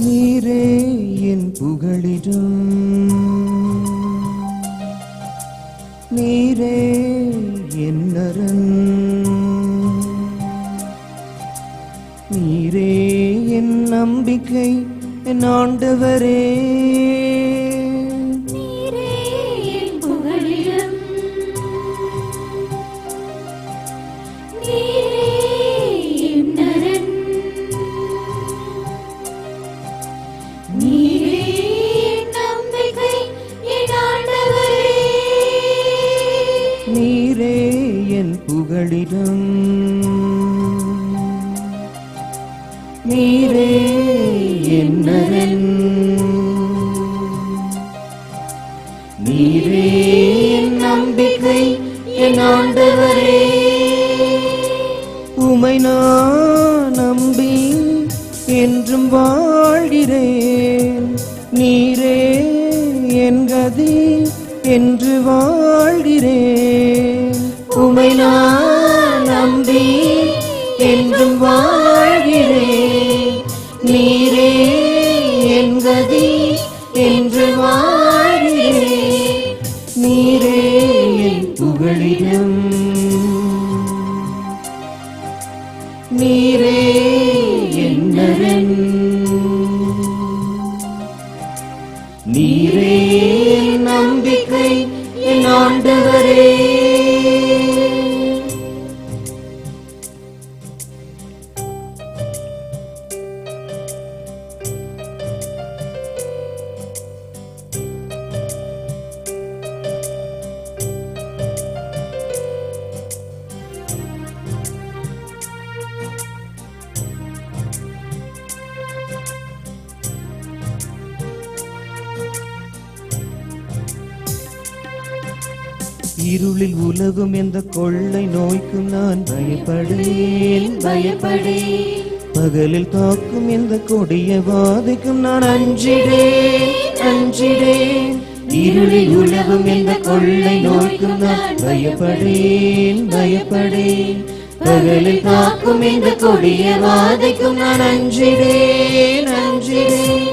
நீரே என் புகழிடம், நீரே என் அரண், நீரே என் நம்பிக்கை என் ஆண்டவரே. நீரே என் புகழிடம், நீரே என் அரண், நீரே என் நம்பிக்கை என் ஆண்டவரே. நீரே என் புகழிடம், நீரே என் அரண், நீரே என் நம்பிக்கை என் ஆண்டவரே. உமை நான் நம்பி என்றும் வாழ்கிறேன், நீரே என் கதி என்று வாழ்கிறேன். உமை நான் நம்பி என்றும் வாழ்கிறேன், நீரே என் கதி என்று வாழ்கிறேன். நீரே என் புகழிடம், நீரே என் அரண், நீரே என் நம்பிக்கை என் ஆண்டவரே. இருளில் உலகும் எந்த கொள்ளை நோய்க்கும் நான் பயப்படேன், பயப்படேன். பகலில் தாக்கும் எந்த கொடிய வாதைக்கும் நான் அஞ்சிடேன், அஞ்சிடேன். இருளில் உலகும் எந்த கொள்ளை நோய்க்கும் நான் பயப்படேன், பயப்படேன். பகலில் தாக்கும் எந்த கொடிய வாதைக்கும் நான் அஞ்சிடேன், அஞ்சிடேன்.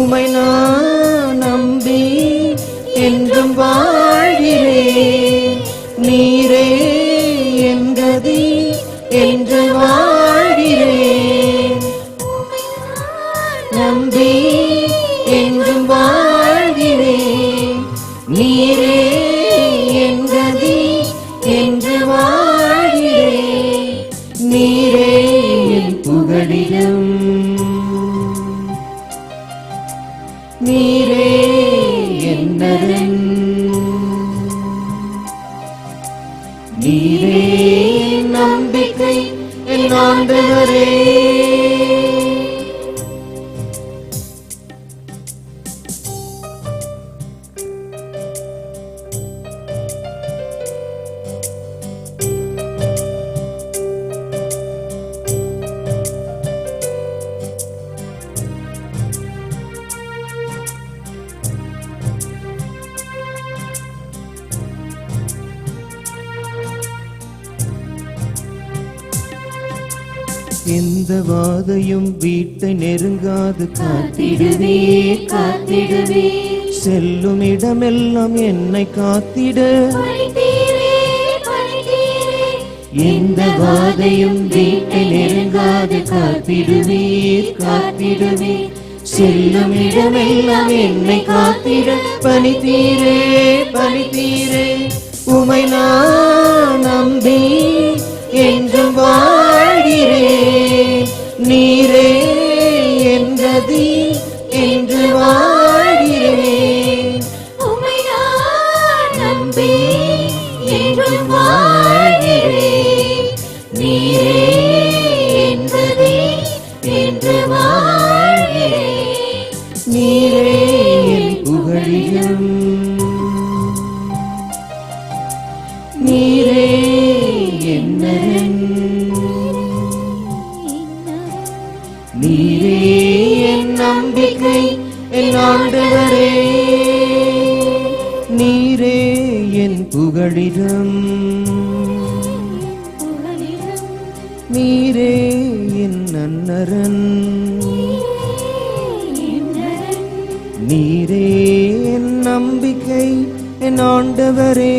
உமை நான் நம்பி என்றும் வாழ்கிறேன், நீரே என் கதி என்று வாழ்கிறேன். நம்பி என்றும் வாழ்கிறேன், நீரே என் கதி என்று வாழ்கிறேன். நீரே என் புகழிடம், நீரே என் அரண், நீரே என் நம்பிக்கை என் ஆண்டவரே. எந்த வாதையும் வீட்டை நெருங்காது காத்திடுவே, காத்திடுவே. செல்லும் இடமெல்லாம் என்னை காத்திட, எந்த வாதையும் வீட்டை நெருங்காது காத்திடுவீர், காத்திடுவே. செல்லும் இடமெல்லாம் என்னை காத்திட பணித்தீரே, பணித்தீரே. உமை நான் நம்பி என்றும் வாழ்கிறேன், நீரே என் கதி என்று வாழ்கிறேன். உமை நான் நம்பி என்றும் வாழ்கிறேன், நீரே என் கதி என்று வாழ்கிறேன். நீரே என் புகழிடம், நீரே என் அரண், நீரே என் நம்பிக்கை என் ஆண்டவரே. நீரே என் புகழிடம், நீரே என் அரண், நீரே என் நம்பிக்கை என் ஆண்டவரே.